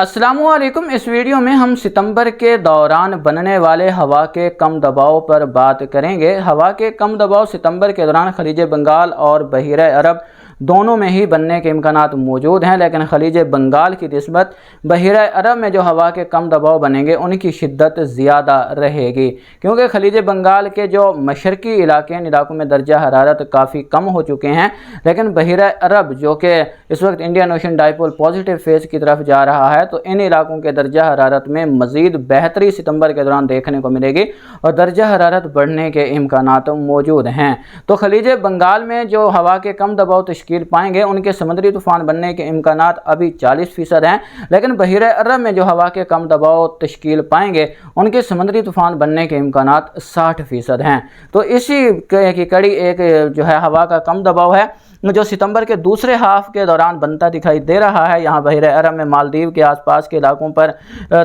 अस्सलाम वालेकुम। इस वीडियो में हम सितंबर के दौरान बनने वाले हवा के कम दबाव पर बात करेंगे। हवा के कम दबाव सितंबर के दौरान खलीज बंगाल और बहीरा अरब दोनों में ही बनने के इम्कानात मौजूद हैं, लेकिन खलीज बंगाल की निस्बत बहीरा अरब में जो हवा के कम दबाव बनेंगे उनकी शिद्दत ज़्यादा रहेगी, क्योंकि खलीज बंगाल के जो मशरकी इलाके हैं, इन इलाकों में दर्जा हरारत काफ़ी कम हो चुके हैं, लेकिन बहीरा अरब जो कि इस वक्त Indian ocean dipole positive phase की तरफ जा रहा है, तो इन इलाकों के दर्जा हरारत में मज़ीद बेहतरी सितंबर के दौरान देखने को मिलेगी और दर्जा हरारत बढ़ने के इम्कानात मौजूद हैं। तो खलीज बंगाल में जो हवा के कम दबाव तश्कील पाएंगे उनके समुद्री तूफ़ान बनने के इम्कानात अभी 40% हैं, लेकिन बहीरा अरब में जो हवा के कम दबाव तश्कील पाएंगे उनके समुद्री तूफ़ान बनने के इम्कानात 60% हैं। तो इसी की कड़ी एक जो है हवा का कम दबाव है जो सितंबर के दूसरे हाफ के दौरान बनता दिखाई दे रहा है। यहाँ बहीरा अरब में मालदीव के आसपास के इलाकों पर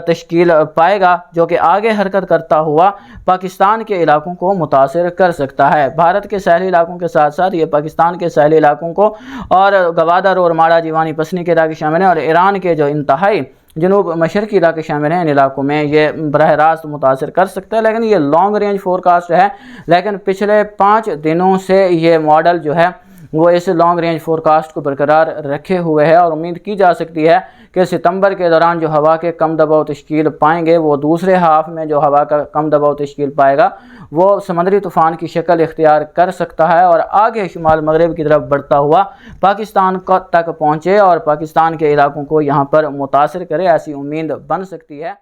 तश्कील पाएगा, जो कि आगे हरकत करता हुआ पाकिस्तान के इलाकों को मुतासिर कर सकता है। भारत के सहरी इलाकों के साथ साथ ये पाकिस्तान के सहरी इलाकों को और गवादर और माड़ा जीवानी पसनी के इलाके शामिल हैं और ईरान के जो इंतहाई जनूब मशरकी इलाके शामिल हैं, इन इलाकों में ये बरह रास्त मुतासिर कर सकता है। लेकिन ये लॉन्ग रेंज फोरकास्ट है, लेकिन पिछले 5 दिनों से ये मॉडल जो है वो इस लॉन्ग रेंज फोरकास्ट को बरकरार रखे हुए है और उम्मीद की जा सकती है कि सितंबर के दौरान जो हवा के कम दबाव तश्कील पाएंगे वो दूसरे हाफ में जो हवा का कम दबाव तश्कील पाएगा वो समुद्री तूफ़ान की शक्ल इख्तियार कर सकता है और आगे शुमाल मगरब की तरफ बढ़ता हुआ पाकिस्तान तक पहुँचे और पाकिस्तान के इलाकों को यहाँ पर मुतासिर करे, ऐसी उम्मीद बन सकती है।